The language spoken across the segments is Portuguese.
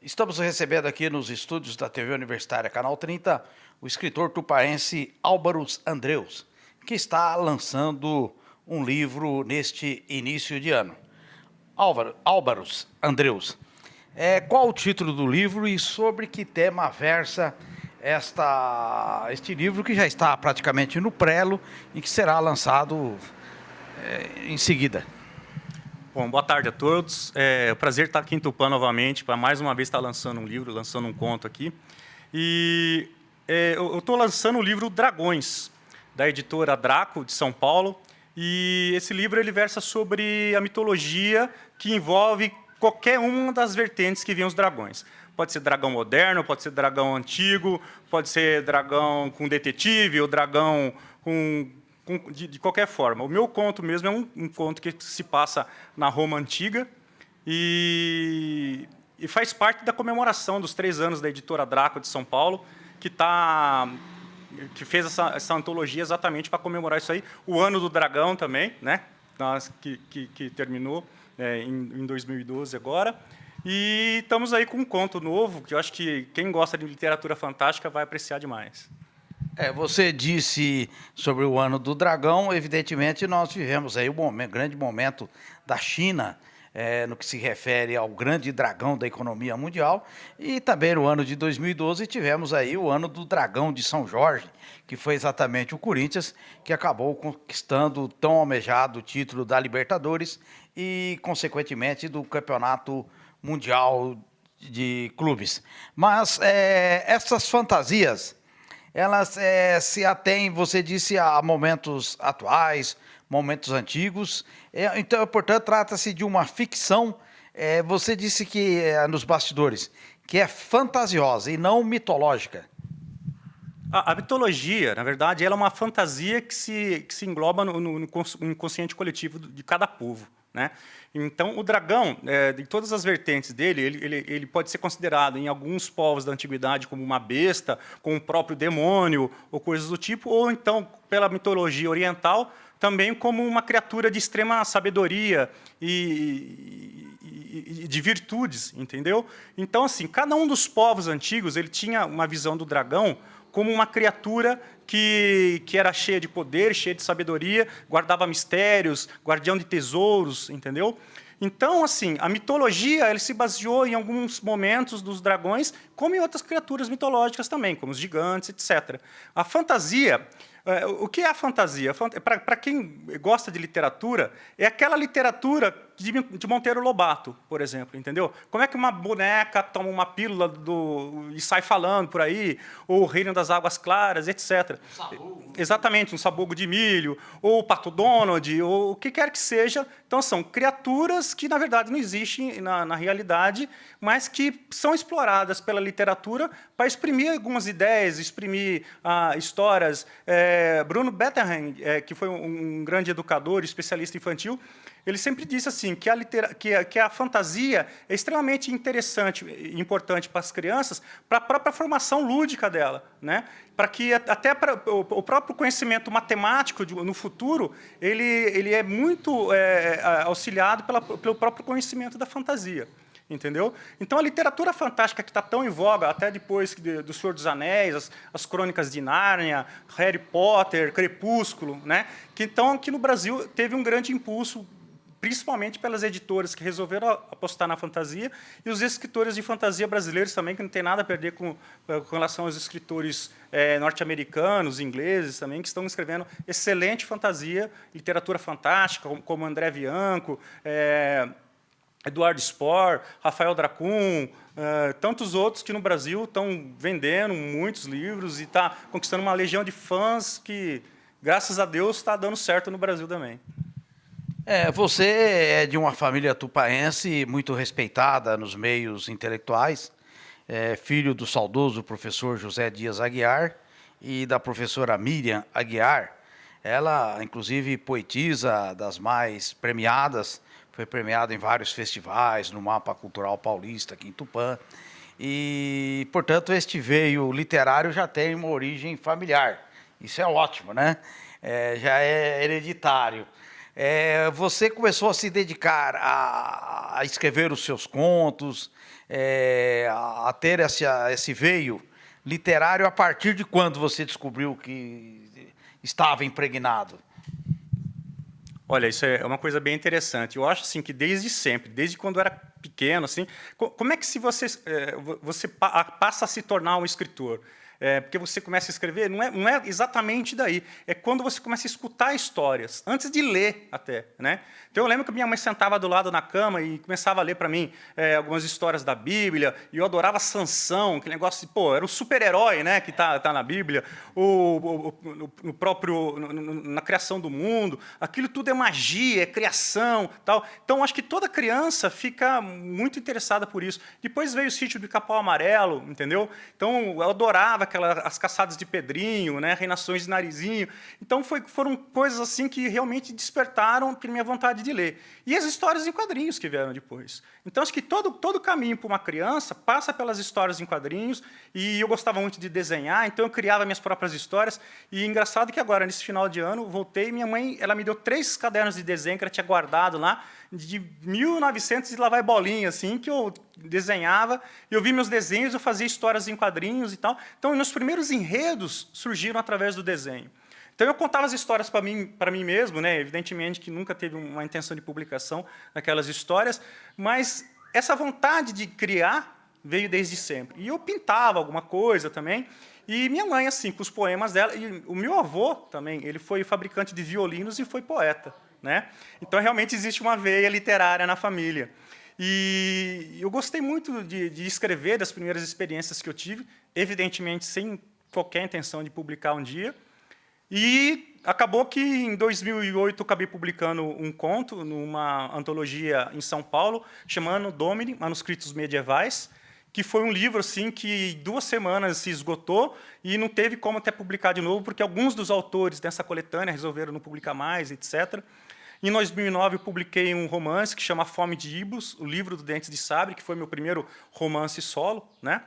Estamos recebendo aqui nos estúdios da TV Universitária Canal 30 o escritor tupaense Álvaros Andreus, que está lançando um livro neste início de ano. Álvaros Andreus, qual o título do livro e sobre que tema versa este livro que já está praticamente no prelo e que será lançado em seguida? Bom, boa tarde a todos. É um prazer estar aqui em Tupã novamente, para mais uma vez estar lançando um livro, lançando um conto aqui. E eu estou lançando o livro Dragões, da editora Draco, de São Paulo. E esse livro ele versa sobre a mitologia que envolve qualquer uma das vertentes que vêm os dragões. Pode ser dragão moderno, pode ser dragão antigo, pode ser dragão com detetive ou dragão de qualquer forma. O meu conto mesmo é um conto que se passa na Roma Antiga e faz parte da comemoração dos 3 anos da editora Draco de São Paulo, que fez essa antologia exatamente para comemorar isso aí. O Ano do Dragão também, né? Que terminou em 2012 agora. E estamos aí com um conto novo, que eu acho que quem gosta de literatura fantástica vai apreciar demais. Você disse sobre o Ano do Dragão. Evidentemente, nós vivemos aí grande momento da China, no que se refere ao grande dragão da economia mundial, e também no ano de 2012 tivemos aí o Ano do Dragão de São Jorge, que foi exatamente o Corinthians que acabou conquistando o tão almejado título da Libertadores e, consequentemente, do Campeonato Mundial de Clubes. Mas essas fantasias, elas se atêm, você disse, a momentos atuais, momentos antigos. Então, portanto, trata-se de uma ficção. Você disse que, nos bastidores, que é fantasiosa e não mitológica. A mitologia, na verdade, ela é uma fantasia que se engloba no inconsciente coletivo de cada povo, né? Então, o dragão, de todas as vertentes dele, ele pode ser considerado em alguns povos da antiguidade como uma besta, como o próprio demônio, ou coisas do tipo, ou então, pela mitologia oriental, também como uma criatura de extrema sabedoria e de virtudes, entendeu? Então, assim, cada um dos povos antigos ele tinha uma visão do dragão como uma criatura que era cheia de poder, cheia de sabedoria, guardava mistérios, guardião de tesouros, entendeu? Então, assim, a mitologia ele se baseou em alguns momentos dos dragões, como em outras criaturas mitológicas também, como os gigantes, etc. A fantasia, o que é a fantasia? Para quem gosta de literatura, é aquela literatura de Monteiro Lobato, por exemplo, entendeu? Como é que uma boneca toma uma pílula e sai falando por aí, ou o Reino das Águas Claras, etc. Exatamente, um sabugo de milho, ou o Pato Donald, ou o que quer que seja. Então, são criaturas que, na verdade, não existem na realidade, mas que são exploradas pela literatura para exprimir algumas ideias, exprimir histórias. Bruno Bettelheim, que foi um grande educador, especialista infantil, ele sempre disse assim que a fantasia é extremamente interessante e importante para as crianças, para a própria formação lúdica dela, né? Para que até para o próprio conhecimento matemático no futuro ele é muito auxiliado pelo próprio conhecimento da fantasia. Entendeu? Então, a literatura fantástica que está tão em voga, até depois do Senhor dos Anéis, as Crônicas de Nárnia, Harry Potter, Crepúsculo, né? Então, aqui no Brasil, teve um grande impulso, principalmente pelas editoras que resolveram apostar na fantasia, e os escritores de fantasia brasileiros também, que não tem nada a perder com relação aos escritores norte-americanos, ingleses também, que estão escrevendo excelente fantasia, literatura fantástica, como André Bianco, Eduardo Spohr, Rafael Dracun, tantos outros que no Brasil estão vendendo muitos livros e está conquistando uma legião de fãs que, graças a Deus, está dando certo no Brasil também. Você é de uma família tupaense muito respeitada nos meios intelectuais, filho do saudoso professor José Dias Aguiar e da professora Miriam Aguiar. Ela, inclusive, poetisa das mais premiadas, foi premiada em vários festivais, no Mapa Cultural Paulista, aqui em Tupã. E, portanto, este veio literário já tem uma origem familiar. Isso é ótimo, né? Já é hereditário. Você começou a se dedicar a escrever os seus contos, a ter esse veio literário a partir de quando você descobriu que estava impregnado? Olha, isso é uma coisa bem interessante. Eu acho assim que desde sempre, desde quando eu era pequeno, assim, como é que se você passa a se tornar um escritor? Porque você começa a escrever, não é exatamente daí. É quando você começa a escutar histórias, antes de ler até, né? Então eu lembro que minha mãe sentava do lado na cama e começava a ler para mim algumas histórias da Bíblia, e eu adorava Sansão, aquele negócio de, pô, era o super-herói, né, que tá na Bíblia, no próprio, na criação do mundo, aquilo tudo é magia, é criação, tal. Então acho que toda criança fica muito interessada por isso. Depois veio o Sítio do Pica-Pau Amarelo, entendeu? Então eu adorava as caçadas de Pedrinho, né, Reinações de Narizinho. Então foram coisas assim que realmente despertaram a minha vontade de ler. E as histórias em quadrinhos que vieram depois. Então acho que todo caminho para uma criança passa pelas histórias em quadrinhos, e eu gostava muito de desenhar, então eu criava minhas próprias histórias. E engraçado que agora, nesse final de ano, voltei, minha mãe ela me deu 3 cadernos de desenho que ela tinha guardado lá, de 1900 e lá vai bolinha, assim, que eu desenhava, eu vi meus desenhos, eu fazia histórias em quadrinhos e tal. Então, meus primeiros enredos surgiram através do desenho. Então, eu contava as histórias para mim mesmo, né? Evidentemente que nunca teve uma intenção de publicação naquelas histórias, mas essa vontade de criar veio desde sempre. E eu pintava alguma coisa também, e minha mãe, assim, com os poemas dela, e o meu avô também, ele foi fabricante de violinos e foi poeta, né? Então, realmente existe uma veia literária na família. E eu gostei muito de escrever, das primeiras experiências que eu tive, evidentemente sem qualquer intenção de publicar um dia. E acabou que, em 2008, eu acabei publicando um conto numa antologia em São Paulo, chamando Domini, Manuscritos Medievais, que foi um livro assim que em 2 semanas se esgotou e não teve como até publicar de novo, porque alguns dos autores dessa coletânea resolveram não publicar mais, etc. Em 2009, eu publiquei um romance que chama Fome de Ibos, o livro do Dentes de Sabre, que foi meu primeiro romance solo, né?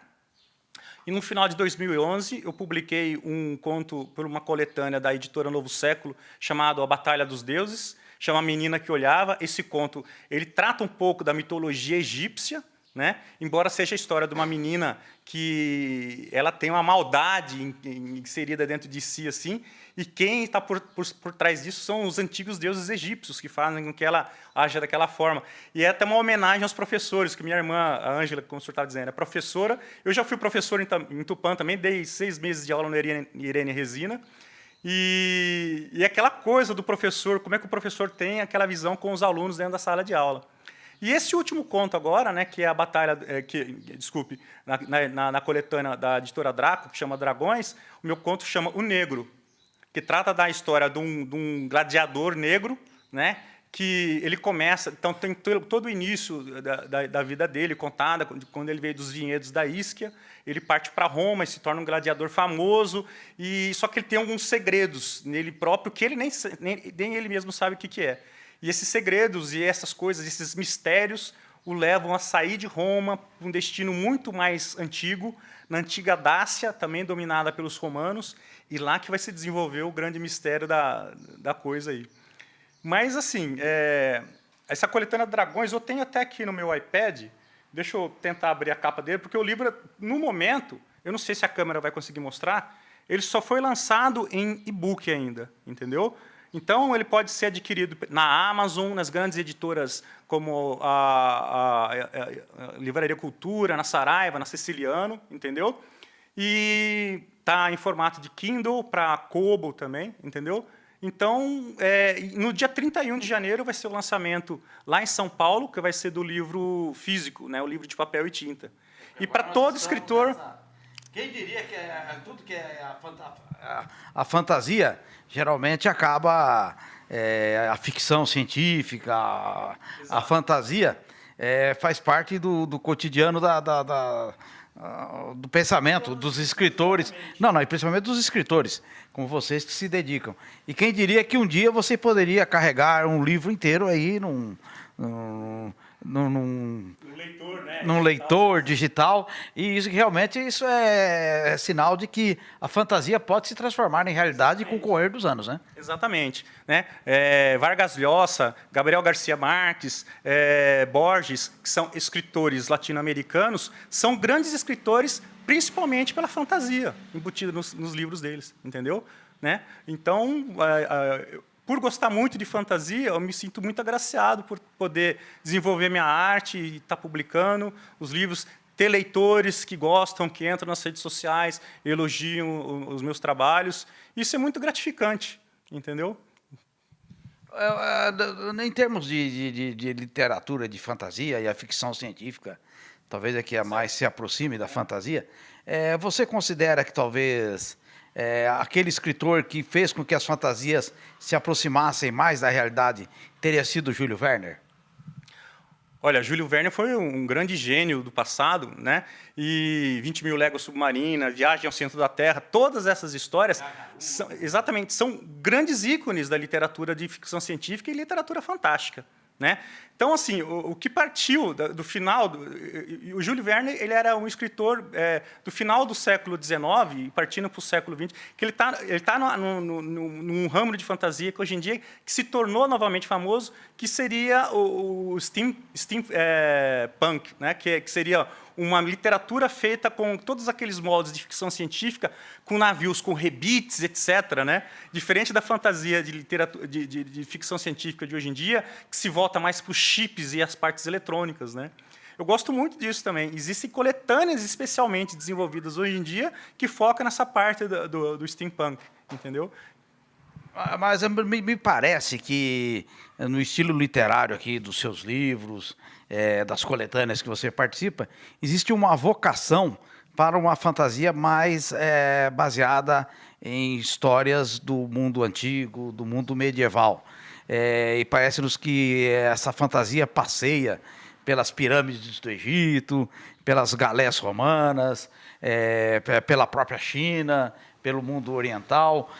E no final de 2011, eu publiquei um conto por uma coletânea da editora Novo Século, chamado A Batalha dos Deuses, chama A Menina que Olhava. Esse conto ele trata um pouco da mitologia egípcia, né? Embora seja a história de uma menina que ela tem uma maldade inserida dentro de si, assim, e quem está por trás disso são os antigos deuses egípcios, que fazem com que ela haja daquela forma. E é até uma homenagem aos professores, que minha irmã, a Ângela, como o senhor estava dizendo, é professora. Eu já fui professor em Tupã também, dei 6 meses de aula no Irene Resina. E aquela coisa do professor, como é que o professor tem aquela visão com os alunos dentro da sala de aula. E esse último conto agora, né, que é a batalha, desculpe, na coletânea da editora Draco, que chama Dragões, o meu conto chama O Negro, que trata da história de um gladiador negro, né, que ele começa, então tem todo o início da vida dele contada, quando ele veio dos vinhedos da Isquia, ele parte para Roma e se torna um gladiador famoso, e só que ele tem alguns segredos nele próprio que ele nem ele mesmo sabe o que é. E esses segredos e essas coisas, esses mistérios, o levam a sair de Roma para um destino muito mais antigo, na antiga Dácia, também dominada pelos romanos, e lá que vai se desenvolver o grande mistério da coisa aí. Mas, assim, essa coletânea de Dragões, eu tenho até aqui no meu iPad, deixa eu tentar abrir a capa dele, porque o livro, no momento, eu não sei se a câmera vai conseguir mostrar, ele só foi lançado em e-book ainda, entendeu? Então, ele pode ser adquirido na Amazon, nas grandes editoras como a Livraria Cultura, na Saraiva, na Ceciliano, entendeu? E está em formato de Kindle para Kobo também, entendeu? Então, no dia 31 de janeiro vai ser o lançamento lá em São Paulo, que vai ser do livro físico, né, o livro de papel e tinta. E para todo escritor... Quem diria que tudo que é a fantasia, geralmente acaba a ficção científica, a fantasia faz parte do cotidiano do pensamento dos escritores. Não, e principalmente dos escritores, como vocês que se dedicam. E quem diria que um dia você poderia carregar um livro inteiro aí Um leitor, né? Num leitor digital, e isso realmente isso é sinal de que a fantasia pode se transformar em realidade com o correr dos anos, né? Exatamente. Né? Vargas Llosa, Gabriel Garcia Marques, Borges, que são escritores latino-americanos, são grandes escritores principalmente pela fantasia embutida nos livros deles, entendeu? Né? Então, por gostar muito de fantasia, eu me sinto muito agraciado por poder desenvolver minha arte e estar publicando os livros, ter leitores que gostam, que entram nas redes sociais, elogiam os meus trabalhos. Isso é muito gratificante, entendeu? Em termos de literatura de fantasia e a ficção científica, talvez é que a mais se aproxime da fantasia, você considera que talvez aquele escritor que fez com que as fantasias se aproximassem mais da realidade teria sido Júlio Verne? Olha, Júlio Verne foi um grande gênio do passado, né? E 20 Mil Léguas Submarina, Viagem ao Centro da Terra, todas essas histórias são grandes ícones da literatura de ficção científica e literatura fantástica, né? Então, assim, o que partiu do final... O Júlio Verne ele era um escritor do final do século XIX, partindo para o século XX, que ele tá num ramo de fantasia que, hoje em dia, que se tornou novamente famoso, que seria o steampunk, né? Que seria uma literatura feita com todos aqueles moldes de ficção científica, com navios, com rebites, etc., né? Diferente da fantasia de literatura de ficção científica de hoje em dia, que se volta mais para os chips e as partes eletrônicas, né? Eu gosto muito disso também. Existem coletâneas especialmente desenvolvidas hoje em dia que focam nessa parte do steampunk, entendeu? Mas me parece que, no estilo literário aqui dos seus livros, das coletâneas que você participa, existe uma vocação para uma fantasia mais baseada em histórias do mundo antigo, do mundo medieval. E parece-nos que essa fantasia passeia pelas pirâmides do Egito, pelas galés romanas, pela própria China, pelo mundo oriental.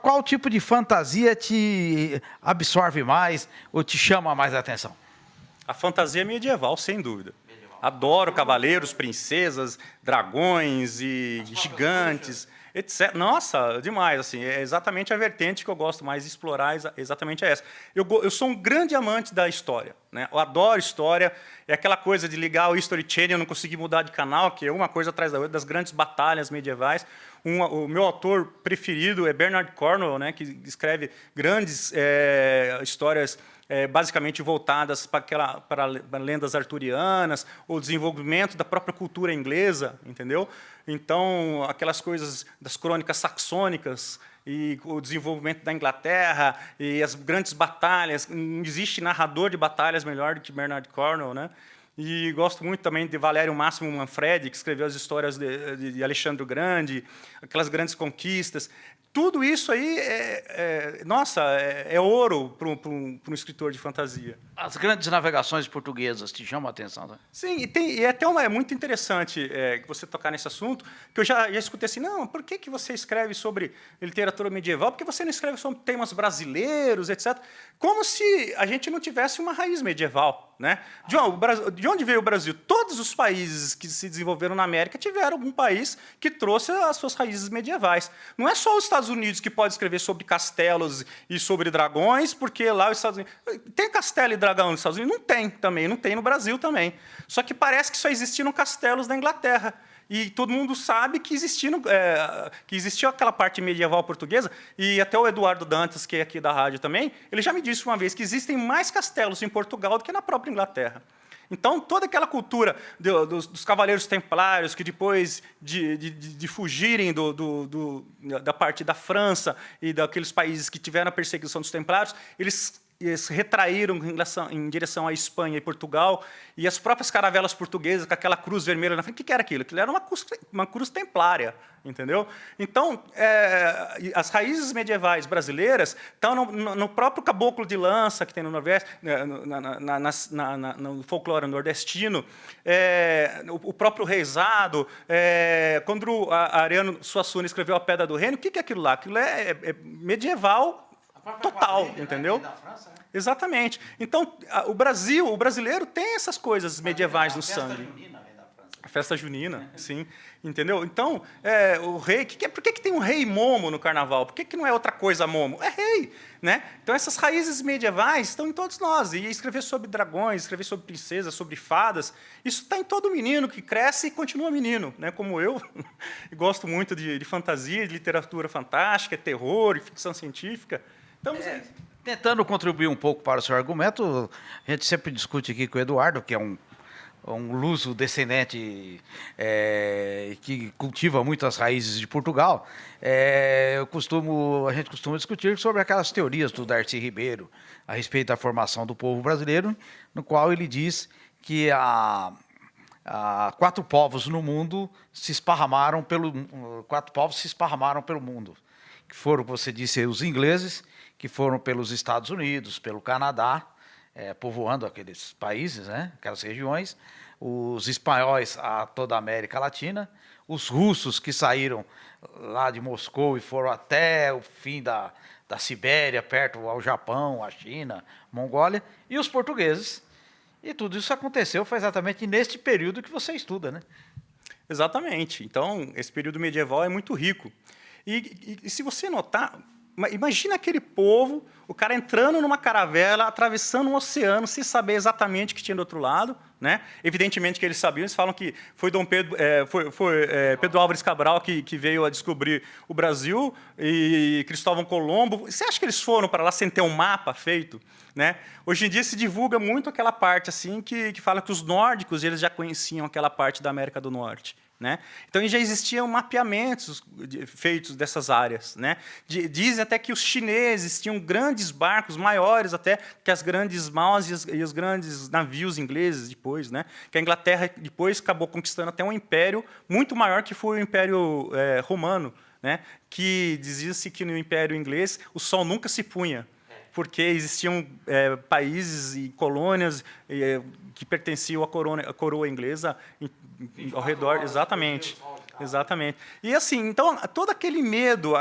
Qual tipo de fantasia te absorve mais ou te chama mais a atenção? A fantasia medieval, sem dúvida. Adoro cavaleiros, princesas, dragões e gigantes, etc. Nossa, demais, assim, é exatamente a vertente que eu gosto mais de explorar, exatamente essa. Eu sou um grande amante da história, né? Eu adoro história, é aquela coisa de ligar o History Channel e eu não conseguir mudar de canal, que é uma coisa atrás da outra, das grandes batalhas medievais. O meu autor preferido é Bernard Cornwell, né, que escreve grandes histórias basicamente voltadas para lendas arturianas, o desenvolvimento da própria cultura inglesa, entendeu? Então, aquelas coisas das crônicas saxônicas e o desenvolvimento da Inglaterra e as grandes batalhas. Não existe narrador de batalhas melhor do que Bernard Cornwell, né? E gosto muito também de Valério Máximo Manfredi, que escreveu as histórias de Alexandre o Grande, aquelas grandes conquistas. Tudo isso aí é ouro para um escritor de fantasia. As grandes navegações portuguesas te chamam a atenção, né? Sim, e até é muito interessante que você tocar nesse assunto, que eu já escutei assim, não, por que você escreve sobre literatura medieval? Por que você não escreve sobre temas brasileiros, etc.? Como se a gente não tivesse uma raiz medieval, né? De onde veio o Brasil? Todos os países que se desenvolveram na América tiveram algum país que trouxe as suas raízes medievais. Não é só os Estados Unidos que pode escrever sobre castelos e sobre dragões, porque lá os Estados Unidos... Tem castelo e dragão nos Estados Unidos? Não tem também, não tem no Brasil também. Só que parece que só existiam castelos na Inglaterra. E todo mundo sabe que existiu aquela parte medieval portuguesa, e até o Eduardo Dantas, que é aqui da rádio também, ele já me disse uma vez que existem mais castelos em Portugal do que na própria Inglaterra. Então, toda aquela cultura dos cavaleiros templários, que depois de fugirem da parte da França e daqueles países que tiveram a perseguição dos templários, eles retraíram em direção à Espanha e Portugal, e as próprias caravelas portuguesas, com aquela cruz vermelha na frente, o que era aquilo? Aquilo era uma cruz templária, entendeu? Então, as raízes medievais brasileiras estão no próprio caboclo de lança, que tem no Nordeste, no folclore nordestino, o próprio reisado, quando Ariano Suassuna escreveu A Pedra do Reino, o que é aquilo lá? Aquilo é medieval total, entendeu? Da França, né? Exatamente. Então, o brasileiro tem essas coisas medievais no sangue. A festa junina, sim, entendeu? Então, o rei, por que tem um rei Momo no carnaval? Por que não é outra coisa Momo? É rei, né? Então, essas raízes medievais estão em todos nós. E escrever sobre dragões, escrever sobre princesas, sobre fadas, isso está em todo menino que cresce e continua menino, né? Como eu, gosto muito de fantasia, de literatura fantástica, terror e ficção científica. Estamos aí. Tentando contribuir um pouco para o seu argumento, a gente sempre discute aqui com o Eduardo, que é um luso descendente que cultiva muito as raízes de Portugal. A gente costuma discutir sobre aquelas teorias do Darcy Ribeiro a respeito da formação do povo brasileiro, no qual ele diz que há 4 povos no mundo se esparramaram pelo mundo, que foram, como você disse, os ingleses, que foram pelos Estados Unidos, pelo Canadá, povoando aqueles países, né, aquelas regiões, os espanhóis a toda a América Latina, os russos que saíram lá de Moscou e foram até o fim da Sibéria, perto ao Japão, a China, Mongólia, e os portugueses. E tudo isso aconteceu foi exatamente neste período que você estuda, né? Exatamente. Então, esse período medieval é muito rico. E se você notar, imagina aquele povo, o cara entrando numa caravela, atravessando um oceano, sem saber exatamente o que tinha do outro lado, né? Evidentemente que eles sabiam, eles falam que foi Dom Pedro, Pedro Álvares Cabral que veio a descobrir o Brasil e Cristóvão Colombo. Você acha que eles foram para lá sem ter um mapa feito, né? Hoje em dia se divulga muito aquela parte assim que fala que os nórdicos eles já conheciam aquela parte da América do Norte. Né? Então, já existiam mapeamentos feitos dessas áreas. Né? Dizem até que os chineses tinham grandes barcos, maiores até que as grandes maus e os grandes navios ingleses depois. Né? Que a Inglaterra depois acabou conquistando até um império muito maior que foi o Império Romano. Né? Que dizia-se que no Império Inglês o sol nunca se punha, porque existiam países e colônias que pertenciam à coroa inglesa ao redor, exatamente. Exatamente. E assim, então, todo aquele medo,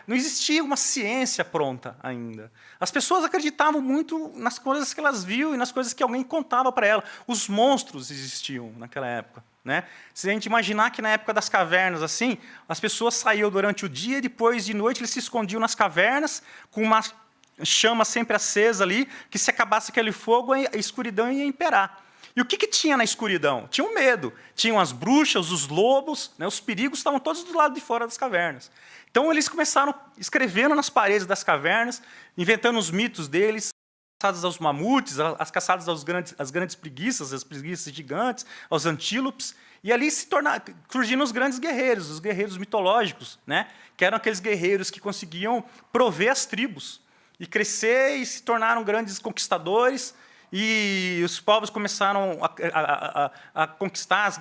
não existia uma ciência pronta ainda. As pessoas acreditavam muito nas coisas que elas viam e nas coisas que alguém contava para elas. Os monstros existiam naquela época. Né? Se a gente imaginar que na época das cavernas, assim, as pessoas saíam durante o dia e depois de noite eles se escondiam nas cavernas com uma chama sempre acesa ali, que se acabasse aquele fogo, a escuridão ia imperar. E o que tinha na escuridão? Tinha o medo. Tinham as bruxas, os lobos, né? Os perigos estavam todos do lado de fora das cavernas. Então, eles começaram escrevendo nas paredes das cavernas, inventando os mitos deles, as caçadas aos mamutes, as caçadas às grandes preguiças, as preguiças gigantes, aos antílopes, e ali surgiram os guerreiros mitológicos, né? Que eram aqueles guerreiros que conseguiam prover as tribos, e crescer e se tornaram grandes conquistadores, e os povos começaram a conquistar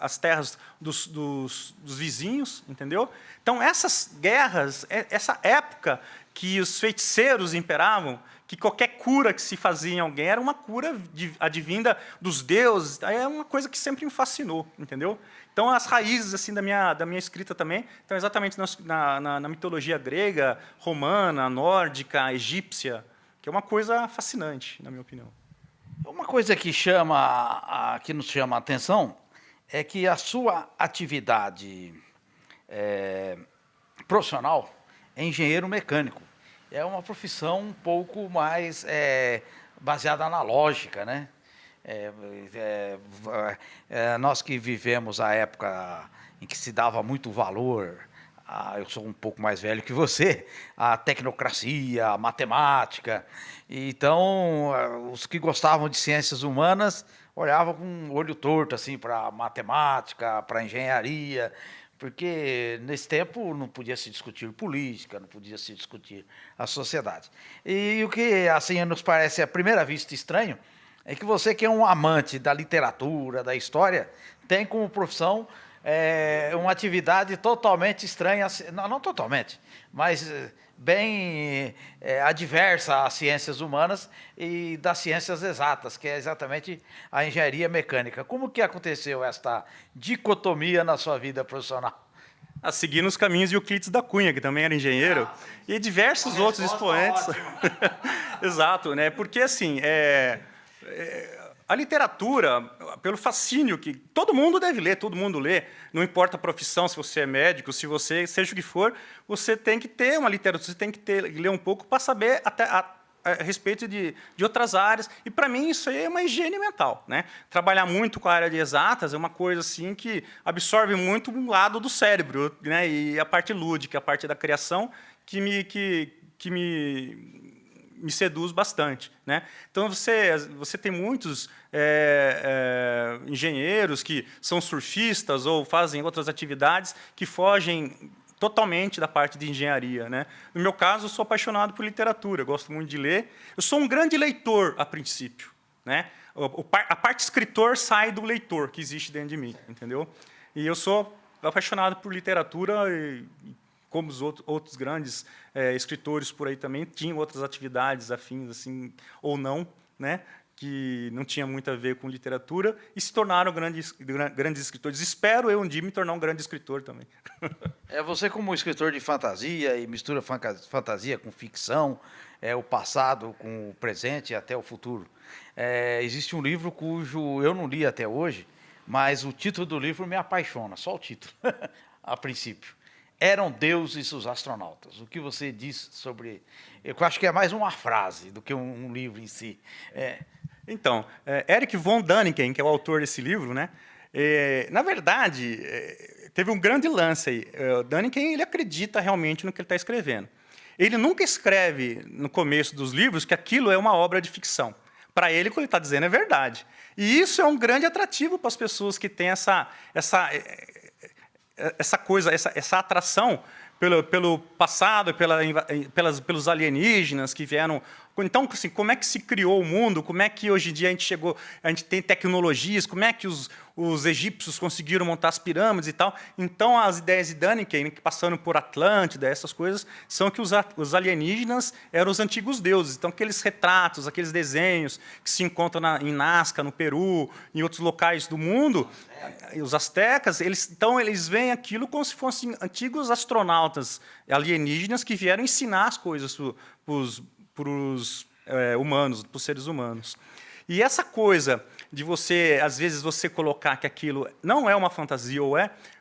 as terras dos vizinhos, entendeu? Então, essas guerras, essa época que os feiticeiros imperavam, que qualquer cura que se fazia em alguém era uma cura advinda dos deuses, é uma coisa que sempre me fascinou, entendeu? Então, as raízes assim, da minha escrita também estão exatamente na mitologia grega, romana, nórdica, egípcia, que é uma coisa fascinante, na minha opinião. Uma coisa que nos chama a atenção é que a sua atividade profissional é engenheiro mecânico. É uma profissão um pouco mais baseada na lógica, né? Nós que vivemos a época em que se dava muito valor, eu sou um pouco mais velho que você, a tecnocracia, a matemática. Então, os que gostavam de ciências humanas olhavam com um olho torto assim, para matemática, para engenharia, porque nesse tempo não podia se discutir política, não podia se discutir a sociedade. E o que assim nos parece à primeira vista estranho é que você, que é um amante da literatura, da história, tem como profissão uma atividade totalmente estranha, não totalmente, mas bem adversa às ciências humanas e das ciências exatas, que é exatamente a engenharia mecânica. Como que aconteceu esta dicotomia na sua vida profissional? Seguindo os caminhos de Euclides da Cunha, que também era engenheiro, e diversos outros expoentes. Exato, né? Porque assim, a literatura, pelo fascínio que todo mundo deve ler, todo mundo lê, não importa a profissão, se você é médico, se você seja o que for, você tem que ter uma literatura, você tem que ler um pouco para saber até a respeito de outras áreas. E, para mim, isso aí é uma higiene mental, né? Trabalhar muito com a área de exatas é uma coisa assim que absorve muito um lado do cérebro, né? E a parte lúdica, a parte da criação, que me seduz bastante, né? Então, você tem muitos engenheiros que são surfistas ou fazem outras atividades que fogem totalmente da parte de engenharia, né? No meu caso, eu sou apaixonado por literatura, gosto muito de ler. Eu sou um grande leitor, a princípio, né? A parte escritor sai do leitor que existe dentro de mim, entendeu? E eu sou apaixonado por literatura e como os outros grandes escritores por aí também tinham outras atividades afins, assim, ou não, né? Que não tinha muito a ver com literatura e se tornaram grandes escritores. Espero eu um dia me tornar um grande escritor também. Você como escritor de fantasia e mistura fantasia com ficção, o passado com o presente e até o futuro. Existe um livro cujo eu não li até hoje, mas o título do livro me apaixona, só o título, a princípio. Eram deuses os astronautas. O que você diz sobre... Eu acho que é mais uma frase do que um livro em si. Então, Erich von Däniken, que é o autor desse livro, né? Na verdade, teve um grande lance aí. O Däniken, ele acredita realmente no que ele está escrevendo. Ele nunca escreve no começo dos livros que aquilo é uma obra de ficção. Para ele, o que ele está dizendo é verdade. E isso é um grande atrativo para as pessoas que têm essa atração pelo passado, pelos alienígenas que vieram. Então, assim, como é que se criou o mundo? Como é que hoje em dia a gente tem tecnologias? Como é que os egípcios conseguiram montar as pirâmides e tal? Então, as ideias de Däniken, passando por Atlântida, essas coisas, são que os alienígenas eram os antigos deuses. Então, aqueles retratos, aqueles desenhos que se encontram em Nazca, no Peru, em outros locais do mundo, os astecas, eles veem aquilo como se fossem antigos astronautas alienígenas que vieram ensinar as coisas para os humanos, para os seres humanos. E essa coisa de às vezes, você colocar que aquilo não é uma fantasia, ou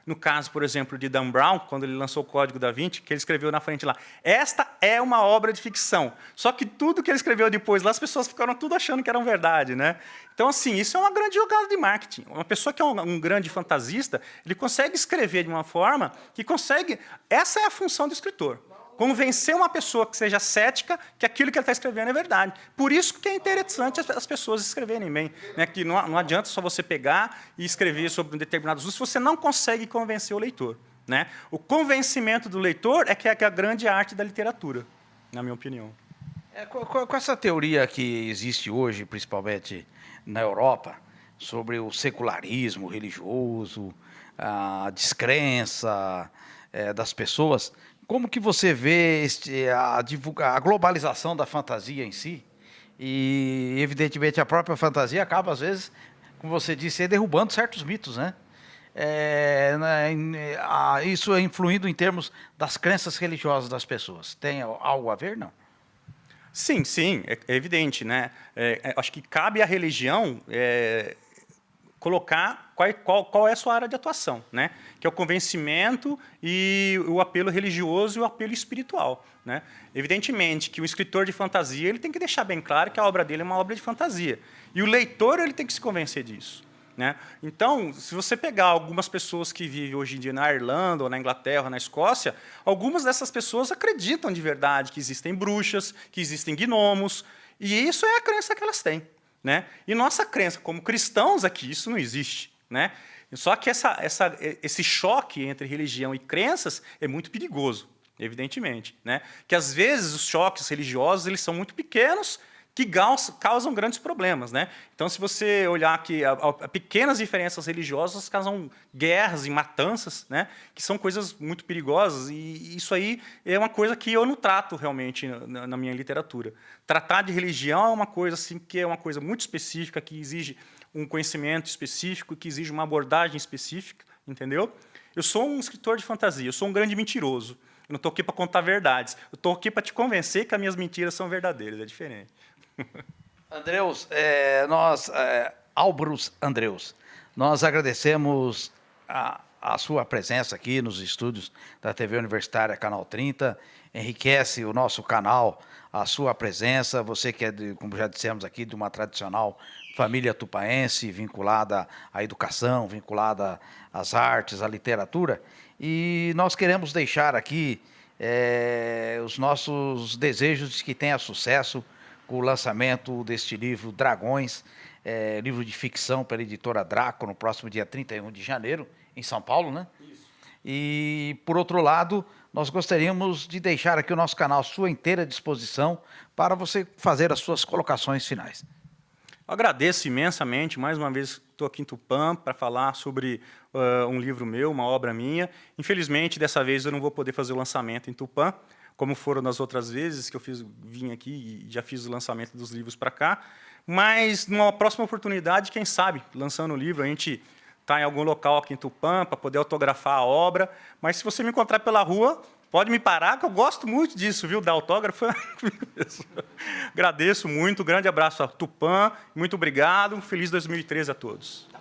no caso, por exemplo, de Dan Brown, quando ele lançou o Código da Vinci, que ele escreveu na frente lá, esta é uma obra de ficção. Só que tudo que ele escreveu depois lá, as pessoas ficaram tudo achando que era verdade, né? Então, assim, isso é uma grande jogada de marketing. Uma pessoa que é um grande fantasista, ele consegue escrever de uma forma que consegue... Essa é a função do escritor. Convencer uma pessoa que seja cética que aquilo que ele está escrevendo é verdade. Por isso que é interessante as pessoas escreverem bem, né? Que não adianta só você pegar e escrever sobre um determinado assunto se você não consegue convencer o leitor, né? O convencimento do leitor é que é a grande arte da literatura, na minha opinião. Com essa teoria que existe hoje, principalmente na Europa, sobre o secularismo religioso, a descrença das pessoas... Como que você vê a globalização da fantasia em si? E, evidentemente, a própria fantasia acaba, às vezes, como você disse, derrubando certos mitos, né? Isso é influindo em termos das crenças religiosas das pessoas. Tem algo a ver, não? Sim, é evidente, né? Acho que cabe à religião colocar qual é a sua área de atuação, né? Que é o convencimento e o apelo religioso e o apelo espiritual, né? Evidentemente que o escritor de fantasia ele tem que deixar bem claro que a obra dele é uma obra de fantasia. E o leitor ele tem que se convencer disso, né? Então, se você pegar algumas pessoas que vivem hoje em dia na Irlanda, ou na Inglaterra, ou na Escócia, algumas dessas pessoas acreditam de verdade que existem bruxas, que existem gnomos, e isso é a crença que elas têm, né? E nossa crença como cristãos aqui, isso não existe, né? Só que esse choque entre religião e crenças é muito perigoso, evidentemente, né? Que às vezes os choques religiosos eles são muito pequenos, que causam grandes problemas, né? Então, se você olhar aqui, pequenas diferenças religiosas causam guerras e matanças, né? Que são coisas muito perigosas, e isso aí é uma coisa que eu não trato realmente na minha literatura. Tratar de religião é uma coisa assim, que é uma coisa muito específica, que exige um conhecimento específico, que exige uma abordagem específica, entendeu? Eu sou um escritor de fantasia, eu sou um grande mentiroso. Eu não estou aqui para contar verdades. Eu estou aqui para te convencer que as minhas mentiras são verdadeiras. É diferente. Andreus, Álvaros Andreus, nós agradecemos a sua presença aqui nos estúdios da TV Universitária Canal 30. Enriquece o nosso canal, a sua presença. Você que é, como já dissemos aqui, de uma tradicional família tupaense, vinculada à educação, vinculada às artes, à literatura. E nós queremos deixar aqui os nossos desejos de que tenha sucesso com o lançamento deste livro Dragões, livro de ficção pela editora Draco, no próximo dia 31 de janeiro, em São Paulo, né? Isso. E, por outro lado, nós gostaríamos de deixar aqui o nosso canal à sua inteira disposição para você fazer as suas colocações finais. Agradeço imensamente, mais uma vez estou aqui em Tupã para falar sobre um livro meu, uma obra minha. Infelizmente, dessa vez eu não vou poder fazer o lançamento em Tupã, como foram nas outras vezes que eu vim aqui e já fiz o lançamento dos livros para cá. Mas, numa próxima oportunidade, quem sabe, lançando o livro, a gente está em algum local aqui em Tupã para poder autografar a obra. Mas, se você me encontrar pela rua, pode me parar, que eu gosto muito disso, viu? Dar autógrafo. Agradeço muito, grande abraço a Tupã, muito obrigado, feliz 2013 a todos.